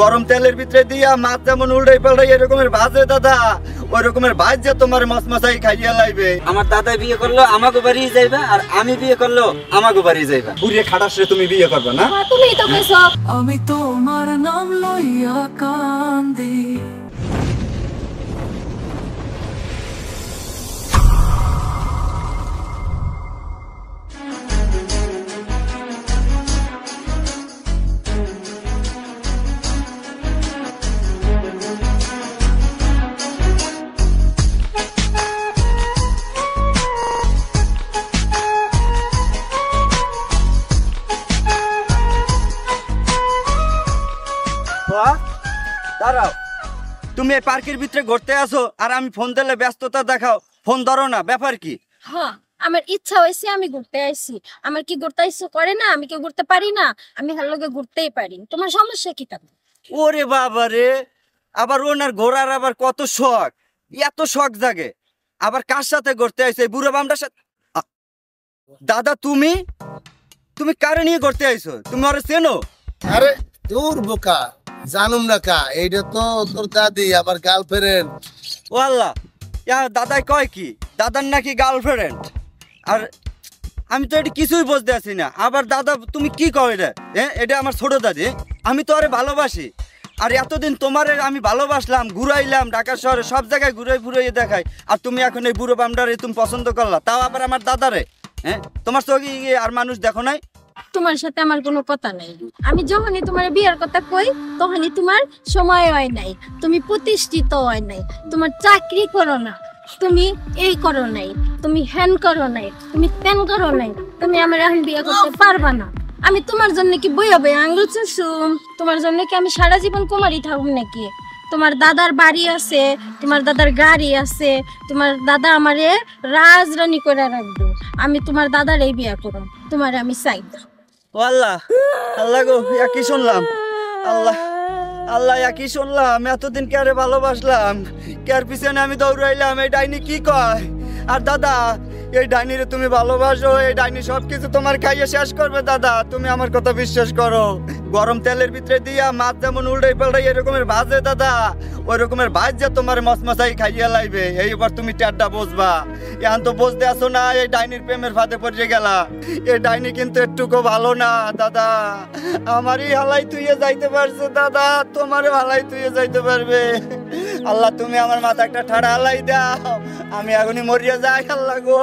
গরম তেলের ভিতরে দিয়া মাছ যেমন উল্টাই পাল্টাই এরকমের ভাজে দাদা, ওই রকমের ভাজ যে তোমার মশমশাই খাইয়া লাইবে। আমার দাদা বিয়ে করলো আমাকে বাড়ি যাইবা, আর আমি বিয়ে করলো আমাকে বাড়ি যাইবা। বুড়িয়ে খাটাসরে তুমি বিয়ে করবে না? তুমি তো কইছো আমি তোমার নাম লইয়া কান্দি। দাঁড়াও, তুমি এই পার্কের ভিতরে ঘুরতে আসো আর আমি ফোন দিলে ব্যস্ততা দেখাও, ফোন ধরো না, ব্যাপার কি? হ্যাঁ, আমার ইচ্ছা হয়েছে, আমি ঘুরতে আইছি। আমার কি ঘুরতে ইচ্ছা করে না? আমি কি ঘুরতে পারি না? আমি হার লগে ঘুরতেই পারি। তোমার সমস্যা কি তাতে? ওরে বাবা রে, আবার ওনার ঘোরার আবার কত শখ, এত শখ জাগে। আবার কার সাথে ঘুরতে আইছো? এই বুড়ো বামটার সাথে? দাদা তুমি তুমি কারে নিয়ে ঘুরতে আইছো? তুমি ওরে চেনো? আরে তোর বোকা, জানুম না কা, এইটা তো তোর দাদি আবার গার্লফ্রেন্ড। ও আল্লাহ, দাদাই কয় কি দাদার নাকি গার্লফ্রেন্ড? আর আমি তো এটা কিছুই বুঝতে আছি না। আবার দাদা তুমি কি কও এটা? এটা আমার ছোট দাদি, আমি তো আরে ভালোবাসি। আর এতদিন তোমারে আমি ভালোবাসলাম, ঘুরাইলাম ঢাকা শহরে সব জায়গায় ঘুরাই ফুরাইয়ে দেখাই, আর তুমি এখন এই বুড়ো বামডারে তুমি পছন্দ করলা, তাও আবার আমার দাদারে। তোমার চোখে আর মানুষ দেখো নাই? তোমার সাথে আমার কোনো কথা নাই। আমি যখনই তোমার বিয়ের কথা কই তখনই তোমার সময় হয় নাই, তুমি প্রতিষ্ঠিত হয় নাই, তোমার চাকরি করো না, তুমি এই করো নাই, তুমি হ্যান করো নাই, তুমি তেন করো নাই, তুমি আমার এখন বিয়ে করতে পারবা না। আমি তোমার জন্য কি বই হবে আঙ্গুল চুষুম? তোমার জন্য কি আমি সারা জীবন কুমারী থাকুম নাকি? তোমার দাদার বাড়ি আছে, তোমার দাদার গাড়ি আছে, তোমার দাদা আমারে রাজরানী করে রাখবো। আমি তোমার দাদার এই বিয়ে করব, তোমার আমি চাই না। ও আল্লাহ, আল্লাহ গো, কি শুনলাম? আল্লাহ আল্লাহ, কি শুনলাম? এতদিন কে আরে ভালোবাসলাম, কার পিছনে আমি দৌড়াইলাম, এই ডাইনি কি কয়? আর দাদা, এই ডাইনিরে তুমি ভালোবাসো, এই ডাইনি সবকিছু তোমার খাইয়ে শেষ করবে। দাদা তুমি আমার কথা বিশ্বাস করো, গরম তেলের ভিতরে দিয়া মাছ যেমন উল্টাই পাল্টাই এরকমের ভাজে দাদা, ওই রকমের ভাজ যে তোমার মশমশাই খাইয়া লাইবে। এইবার তুমি টেরটা বুঝবা। এখন তো বুঝতে আসো না, এই ডাইনির প্রেমের ফাঁদে পড়ে গেলা। এই ডাইনি কিন্তু একটুকু ভালো না দাদা, আমারই হালাই তুইয়ে যাইতে পারছে দাদা, তোমারও হালাই তুইয়ে যাইতে পারবে। আল্লাহ তুমি আমার মাথা একটা ঠাড়া হালাই দাও, আমি এখনই মরিয়া যাই। আল্লাহ গো,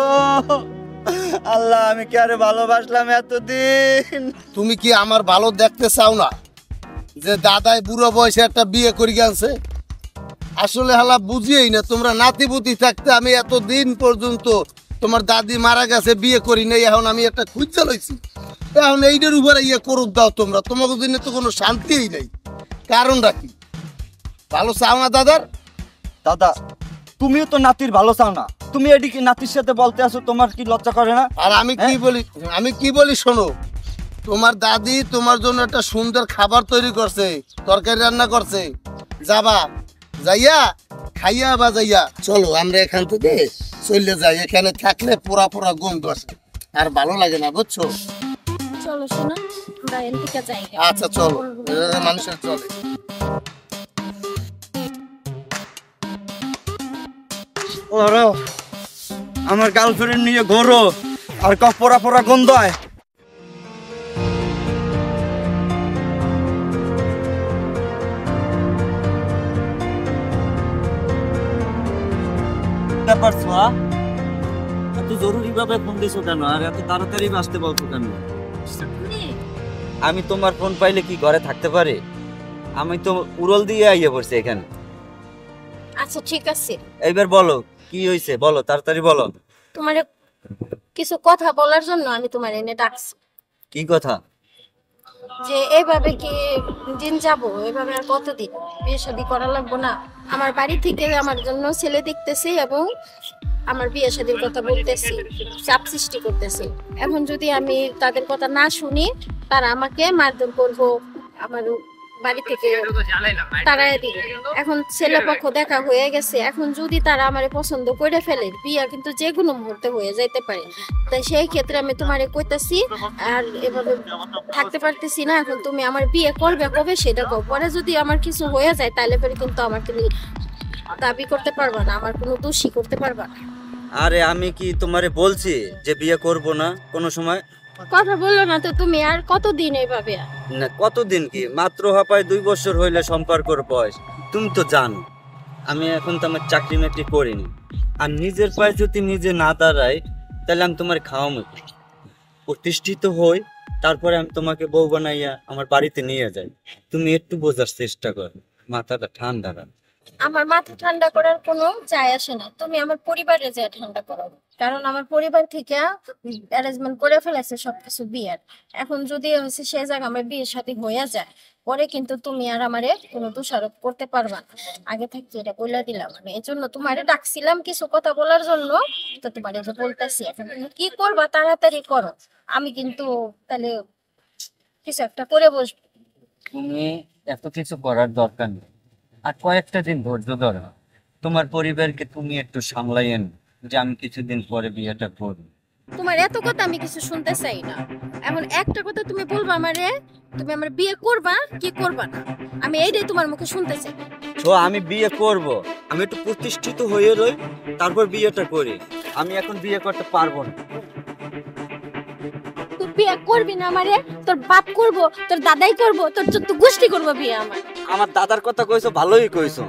আল্লাহ আমি কি আরে ভালোবাসলাম এতদিন? তুমি কি আমার ভালো দেখতে চাও না যে দাদাই বুড়ো বয়সে একটা বিয়ে করে গেছে? আসলে হালা বুঝিয়েই না, তোমরা নাতিপুতি থাকতে আমি এতদিন পর্যন্ত তোমার দাদি মারা গেছে, বিয়ে করি নাই, এখন আমি একটা খুঁজতে লইছি। এখন এইটার উপরে ইয়ে করুক দাও তোমরা, তোমাকে দিনে তো কোনো শান্তিই নেই। কারণটা কি? ভালো চাও না দাদার? দাদা তুমিও তো নাতির ভালো চাও না, তুমি এদিকে নাতির সাথে বলতে আসো, তোমার কি লজ্জা করে না? আর আমি কি বলি শোনো, তোমার দাদি তোমার জন্য একটা সুন্দর খাবার তৈরি করছে, তরকারি রান্না করছে, যাবা, যাইয়া খাইয়া বা যাইয়া চলো আমরা এখান থেকে চলে যাই। এখানে থাকলে পোড়া পোড়া গন্ধ আসে, আর ভালো লাগে না, বুঝছো? চলো শোনা, আমরা এদিকে যাই। আচ্ছা চলো, মানুষের চলে। আমার গার্লফ্রেন্ড নিয়ে ঘোরো আর পোড়া পোড়া গন্ধ হয়। ব্যাপার সোয়া, এত জরুরি ভাবে ফোন দিছো কেন, আর এত তাড়াতাড়ি আসতে বলছো কেন? আমি তোমার ফোন পাইলে কি ঘরে থাকতে পারে? আমি তো উড়ল দিয়ে আইয়া পড়ছি এখানে। আচ্ছা ঠিক আছে, এইবার বলো কি হয়েছে, বলো তাড়াতাড়ি বলো। তোমার কিছু কথা বলার জন্য আমি তোমার এনে ডাকছি। কি কথা? যে এইভাবে কি দিন যাব, এইভাবে আর কতদিন? বিয়ে শাদী করা লাগবো না? আমার বাড়ি থেকে আমার জন্য ছেলে দেখতেছি এবং আমার বিয়ে শাদীর কথা বলতেছি, চাপ সৃষ্টি করতেছি। এখন যদি আমি তাদের কথা না শুনি, তারা আমাকে মারধর করবো, আমার বাড়ি থেকে তাড়ায় দিল। এখন ছেলে পক্ষ দেখা হয়ে গেছে, এখন যদি তারা আমারে পছন্দ করে ফেলে, বিয়া কিন্তু যে কোনো মুহূর্তে হয়ে যাইতে পারে। তাই সেই ক্ষেত্রে আমি তোমারে কইতাছি, আর এভাবে থাকতে পারতেছি না। এখন তুমি আমার বিয়ে করবে কবে সেটা কও। পরে যদি আমার কিছু হয়ে যায় তাহলে পরে কিন্তু আমাকে দাবি করতে পারবা না, আমার কোনো দোষী করতে পারবা না। আরে আমি কি তোমারে বলছি যে বিয়ে করব না কোনো সময়? কথা বললো না তো তুমি, আর কতদিন এইভাবে? না কতদিন কি, মাত্র হাপায় 2 বছর হইলে সম্পর্কের বয়স। তুমি তো জানো আমি এখন তো আমার চাকরি মাকরি করিনি, আর নিজের পায়ে যদি নিজে না দাঁড়াই তাহলে আমি তোমার খাওয়াবো কি? প্রতিষ্ঠিত হই, তারপরে আমি তোমাকে বউ বানাইয়া আমার বাড়িতে নিয়ে যাই। তুমি একটু বোঝার চেষ্টা করো, মাথাটা ঠান্ডা রাখ। আমার মাথা ঠান্ডা করার কোনো যায় আসে না, তুমি আমার পরিবারে যায় ঠান্ডা করো। কারণ আমার পরিবার থেকে অ্যারেঞ্জমেন্ট করে ফেলেছে সবকিছু বিয়ের। এখন যদি হচ্ছে সে জায়গা আমার বিয়ের সাথে হয়ে যায়, পরে কিন্তু তুমি আর আমারে কোনো দোষারোপ করতে পারবা না। আগে থেকে এটা বলে দিলাম, আমি এই জন্য তোমারে ডাকছিলাম কিছু কথা বলার জন্য। তো তোমারে যে বলতেছি, এখন তুমি কি করবা তাড়াতাড়ি করো, আমি কিন্তু তাহলে কিছু একটা করে বসবো। তুমি এত কিছু করার দরকার নেই, আর কয়েকটা দিন ধৈর্য ধরো। তোমার পরিবারকে তুমি একটু সামলাইয়েন যে আমি কিছুদিন পরে বিয়েটা করব। তোমার এত কথা আমি কিছু শুনতে চাই না। এখন একটা কথা তুমি বলবা আমারে, তুমি আমার বিয়ে করবা কি করবা না, আমি এইটাই তোমার মুখে শুনতে চাই। তো আমি বিয়ে করব, আমি একটু প্রতিষ্ঠিত হয়ে রই, তারপর বিয়েটা করি। আমি এখন বিয়ে করতে পারবো না। তুই বিয়ে করবি না আমারে, তোর বাপ করবো, তোর দাদাই করবো, তোর যত গোষ্ঠী করবো বিয়ে আমার। আমার দাদার কথা কইছো, ভালোই কইছো।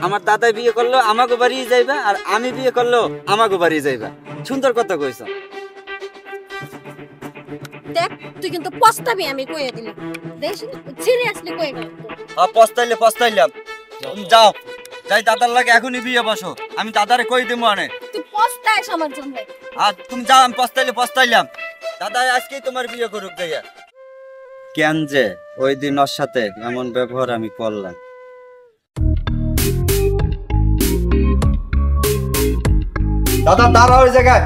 আমার দাদাই বিয়ে করলো আমাকে বাড়ি যাইবা, আর আমি বিয়ে করলো আমাকে বাড়ি যাইবা। সুন্দর কথা কইছো। দেখ তুই কিন্তু পস্তাবি, আমি কইয়ে দিলাম। দেখ সিরিয়াসলি কইয়ে গেলাম। পস্তাইলাম। যাও যাই দাদার লাগে এখনই বিয়ে বসো, আমি দাদারে কই দিমু আনে। তুই পস্তাইস আমার জন্য। আর তুমি যাও, আমি পস্তাইলাম। দাদা আজকেই তোমার বিয়ে করুক যাইয়া। কেন যে ওই দিন ওর সাথে এমন ব্যবহার আমি করলাম। দাদা দাঁড়া ওই জায়গায়।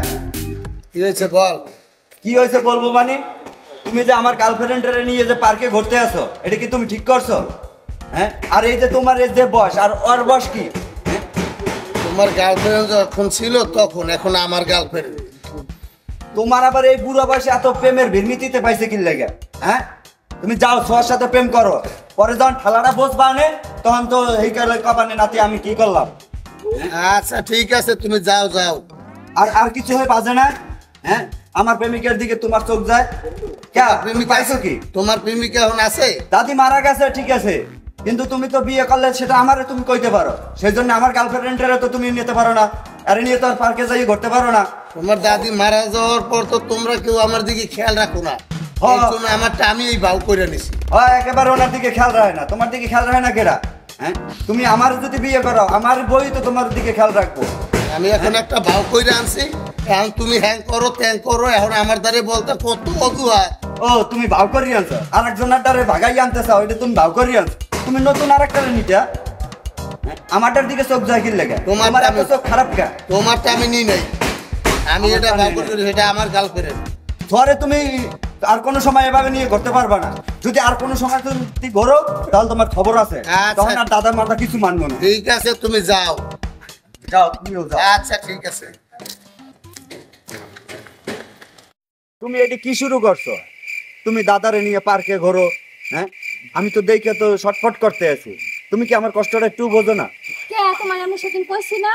কি হয়েছে বল? কি হয়েছে বলবো মানে, তুমি যে আমার গার্লফ্রেন্ডের নিয়ে যে পার্কে ঘুরতে আসো, এটা কি তুমি ঠিক করছো? হ্যাঁ, আর এই যে তোমার এই যে বয়স আর ওর বয়স কি? তোমার গার্লফ্রেন্ড যখন ছিল তখন, এখন আমার গার্লফ্রেন্ড। তোমার আবার এই বুড়ো বয়সে এত প্রেমের ভিড়মিতিতে পাইছে কি লাগে? হ্যাঁ, তুমি যাও ছোয়ার সাথে প্রেম করো, পরে যখন ঠেলাটা বসবা আনে তখন তো এই কপানে নাতি আমি কি করলাম। আচ্ছা ঠিক আছে, তুমি যাও যাও। আর কিছু হয়ে বাজে না? হ্যাঁ, আমার প্রেমিকের দিকে তোমার চোখ যায় কে? প্রেমিক পাইছো কি? তোমার প্রেমিকা এখন আছে? দাদি মারা গেছে ঠিক আছে, কিন্তু তুমি তো বিয়ে করলে সেটা আমারে তুমি কইতে পারো। সেই জন্য আমার গার্লফ্রেন্ডের তো তুমি নিতে পারো না, আরে নিয়ে তো আর পার্কে যাই ঘুরতে পারো না। তোমার দাদি মারা যাওয়ার পর তো তোমরা কেউ আমার দিকে খেয়াল রাখো না, এই জন্য আমারটা আমি এই ভাও করে নিছি। হয় একেবারে ওনার দিকে খেয়াল রাখে না, তোমার দিকে খেয়াল রাখে না কেডা? হ্যাঁ, তুমি আমার যদি বিয়ে করো আমার বই তো তোমার দিকে খেয়াল রাখবো। আমি এখন একটা ভাও করে আনছি, এখন তুমি হ্যাং করো ত্যাং করো, এখন আমার দ্বারে বলতে কত অজুহাত। ও তুমি ভাও করি আনছো, আর একজনের দ্বারে ভাগাই আনতে চাও, এটা তুমি ভাও করি আনছো। তুমি নতুন আর একটা নিটা, আমারটার দিকে চোখ যায় কি লেগে? তোমার এত চোখ খারাপ কে? তোমারটা আমি নিই নাই, আমি এটা ভাও করি, সেটা আমার গার্লফ্রেন্ড। ধরে তুমি আর কোনো সময় এভাবে নিয়ে ঘুরতে পারবা না। যদি আর কোনো সময় তুমি ঘোরো তাহলে তোমার খবর আছে, তখন আর দাদার মাথা কিছু মানবো না। ঠিক আছে তুমি যাও যাও, তুমিও যাও। আচ্ছা ঠিক আছে। তুমি এটি কি শুরু করছো? তুমি দাদারে নিয়ে পার্কে ঘোরো, হ্যাঁ, আমি তো দেখে তো শটফট করতে আছি। তুমি কি আমার কষ্টটা একটু বোঝো না? কে তোমার আমি সেদিন কইছি না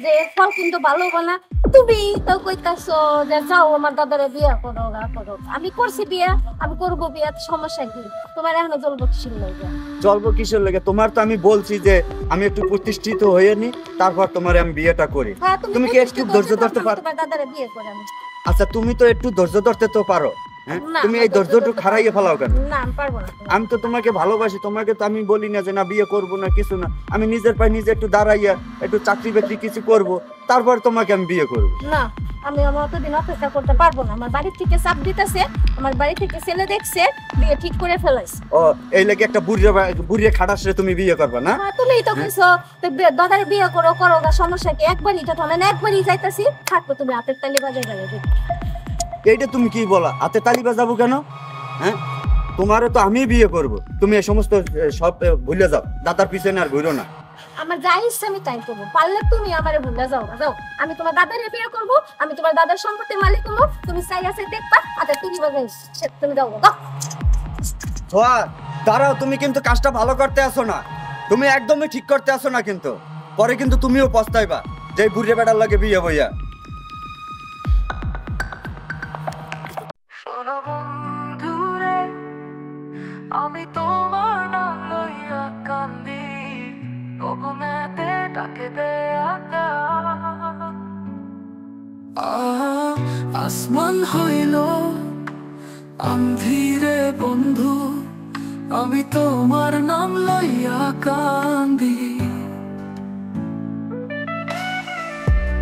যে ফল কিন্তু ভালো বানা, তুমি তো কইতাছো যে যাও আমার দাদারে বিয়ে করো না করো। আমি করছি বিয়ে, আমি করবো বিয়ে, সমস্যা কি? তোমার এখনো জ্বলবো কিসের লাগে? জ্বলবো কিসের লাগে? তোমার তো আমি বলছি যে আমি একটু প্রতিষ্ঠিত হয়ে নি, তারপর তোমার আমি বিয়েটা করি। হ্যাঁ, তুমি কি একটু ধৈর্য ধরতে পারো? তোমার দাদারে বিয়ে করে আমি। আচ্ছা তুমি তো একটু ধৈর্য ধরতে তো পারো, হ্যাঁ, না, তুমি এই ধৈর্যটু খারাইয়ে ফেলাও কেন? না আমি পারবো না। আমি তো তোমাকে ভালোবাসি, তোমাকে তো আমি বলি না যে না বিয়ে করবো না কিছু না। আমি নিজের পায়ে নিজে একটু দাঁড়াইয়া একটু চাকরি বাকরি কিছু করব, তারপর তোমাকে আমি বিয়ে করবো। না, আমি আমার অতদিন অপেক্ষা করতে পারবো না। আমার বাড়ি থেকে চাপ দিতেছে, আমার বাড়ি থেকে ছেলে দেখছে, বিয়ে ঠিক করে ফেলাইছে। ও এই লাগে একটা বুড়িয়ে খাটাসরে তুমি বিয়ে করবা না? হ্যাঁ, তুমিই তো কইছো দাদারে বিয়ে করো করো গা, সমস্যা কি? একবারই তো না, একবারই যাইতাছি, থাকবো তুমি হাতের তালি বাজাই গেলে। এইটা তুমি কি বলা? হাতে তালি বাজাবো কেন? হ্যাঁ, তোমারও তো আমি বিয়ে করব, তুমি এই সমস্ত সব ভুলে যাও, দাদার পিছনে আর ঘুরো না। আমার যা ইচ্ছা আমি তাই করবো, পারলে তুমি আমারে ভুলে যাও না, যাও। আমি তোমার দাদারে বিয়ে করবো, আমি তোমার দাদার সম্পত্তির মালিক হবো, তুমি চাই আছে দেখবা, আচ্ছা তুমি তুমি যাও যাও। ছোঁয়া দাঁড়াও, তুমি কিন্তু কাজটা ভালো করতে আসো না, তুমি একদমই ঠিক করতে আসো না, কিন্তু পরে কিন্তু তুমিও পস্তাইবা যে বুড়ে বেটার লাগে বিয়ে বইয়া। শোনো বন্ধুরে, আমি তোমার নাম লইয়া কান্দি, গগনেতে ডাকে দেয়া আসমান হইল আন্ধিরে বন্ধু, আমি তোমার নাম লইয়া কান্দি।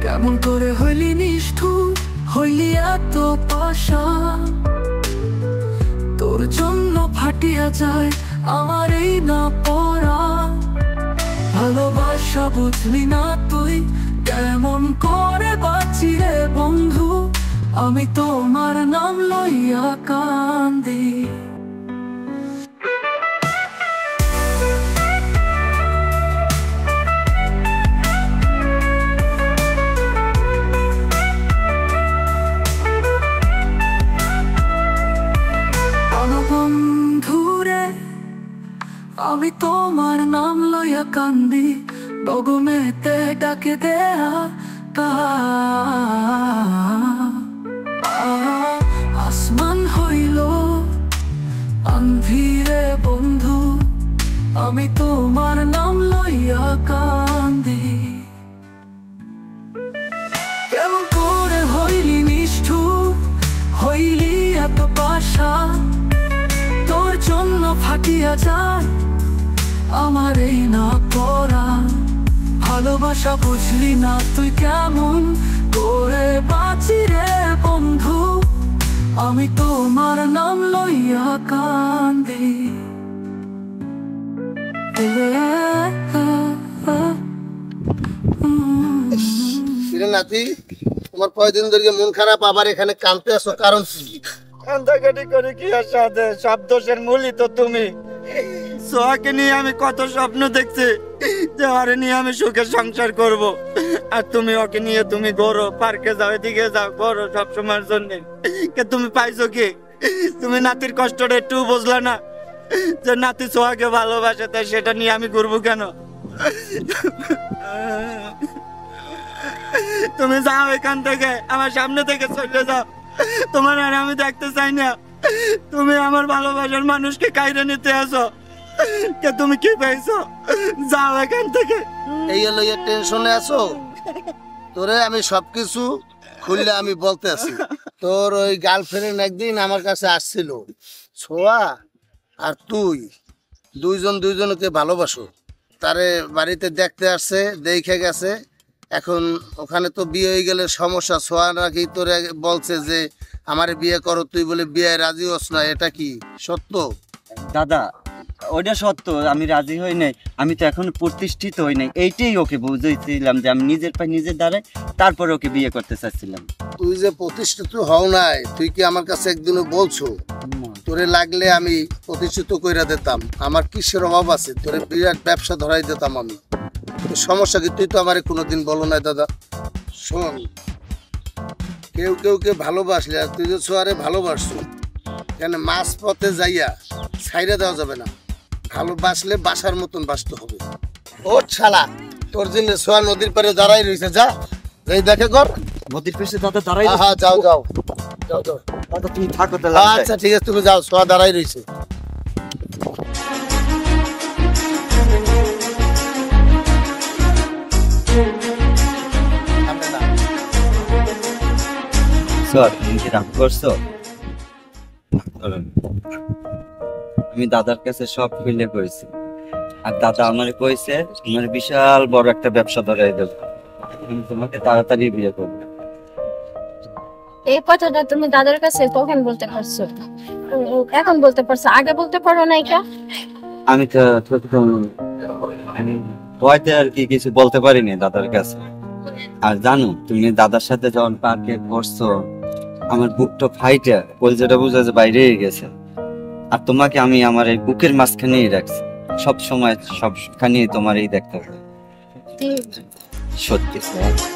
কেমন করে হইলি নিষ্ঠুর, হইলি এত পাশা, তোর জন্য ফাটিয়া যায় আমার এই না পড়া ভালোবাসা। বুঝলি না তুই কেমন করে বাঁচি রে বন্ধু, আমি তোমার নাম লইয়া কান্দি। বন্ধুরে, আমি তোমার নাম লইয়া কান্দি, গগনেতে ডাকে দেয়া আসমান হইল আন্ধিরে বন্ধু, আমি তোমার নাম লইয়া কান্দি। কেমন করে হইলি নিষ্ঠুর, হইলি এত পাশা, তোর জন্য ফাটিয়া যায় আমার এই না পড়া ভালোবাসা। বুঝলি না তুই কেমন করে বাঁচি রে বন্ধু, আমি তোমার নাম লইয়া কান্দি। কিরে নাতি, তোমার কয়দিন ধরে মন খারাপ, আবার এখানে কাঁদতে আসো, কারণ কি? কান্দাকাটি করে কি আর সাথে, সব দোষের মূলই তো তুমি। সোহাকে নিয়ে আমি কত স্বপ্ন দেখছি যে ওরে নিয়ে আমি সুখে সংসার করব, আর তুমি ওকে নিয়ে তুমি ঘোরো, পার্কে যাও, এদিকে যাও, ঘোরো সব সময়ের জন্য। তুমি পাইছো কি? তুমি নাতির কষ্টটা একটু বুঝলা না যে নাতি সোহাকে ভালোবাসে, তাই সেটা নিয়ে আমি ঘুরবো কেন? তুমি যাও এখান থেকে, আমার সামনে থেকে চলে যাও, তোমার আর আমি দেখতে চাই না। তুমি আমার ভালোবাসার মানুষকে কাইরে নিতে আসো, কে তুমি কি পাইছো? যাও এখান থেকে। এই হলো টেনশনে আছো, তোরে আমি সবকিছু খুললে আমি বলতে আছি। তোর ওই গার্লফ্রেন্ড একদিন আমার কাছে আসছিল, ছোঁয়া আর তুই দুইজন দুইজনকে ভালোবাসো, তারে বাড়িতে দেখতে আসছে, দেখে গেছে। এখন ওখানে তো বিয়ে হয়ে গেলে সমস্যা। ছোঁয়া নাকি তোরে বলছে যে আমারে বিয়ে করো, তুই বলে বিয়ে রাজি হস না, এটা কি সত্য? দাদা ওইটা সত্য, আমি রাজি হই নাই, আমি তো এখন প্রতিষ্ঠিত হই নাই, এইটাই ওকে বুঝাইছিলাম যে আমি নিজের পায়ে নিজের দ্বারাই তারপরে ওকে বিয়ে করতে চাচ্ছিলাম। তুই যে প্রতিষ্ঠিত হও নাই, তুই কি আমার কাছে একদিনও বলছো? তোরে লাগলে আমি প্রতিষ্ঠিত কইরা দিতাম, আমার কিসের অভাব আছে? তোরে বিরাট ব্যবসা ধরাই দিতাম আমি। সমস্যা কি? তুই তো আমারে কোনোদিন বলো নাই দাদা। শোন, কেউ কে ভালোবাসলে, আর তুই যে ছোয়ারে ভালোবাসছো, কেন মাছ পথে যাইয়া ছাইরা দেওয়া যাবে না, ভালোবাসলে বাসার মতন বাসতে হবে। ও শালা, তোর জন্য ছোয়া নদীর পারে দাঁড়াই রয়েছে, যা যাই দেখে কর। নদীর পেছে দাদা দাঁড়াই। হ্যাঁ যাও যাও যাও যাও দাদা তুমি থাকো তাহলে। আচ্ছা ঠিক আছে, তুমি যাও, ছোয়া দাঁড়াই রয়েছে। আমি দাদার কাছে সব খুলে কইছি, আর দাদা আমারে কইছে আমার বিশাল বড় একটা ব্যবসা ধরাই দেব, আমি তোমাকে তাড়াতাড়ি বিয়ে করবো। এই কথাটা তুমি দাদার কাছে কখন বলতে পারছো? এখন বলতে পারছো, আগে বলতে পারো নাই কা? আমি তো ভয়তে আর কি কিছু বলতে পারিনি দাদার কাছে। আর জানো, তুমি দাদার সাথে যখন পার্কে বসছো, আমার বুকটা ফাইটে কলজেটা বুঝা যে বাইরে গেছে। আর তোমাকে আমি আমার এই বুকের মাঝখানেই রাখছি, সব সময় সবখানেই তোমার এই দেখতে হবে। সত্যি স্যার।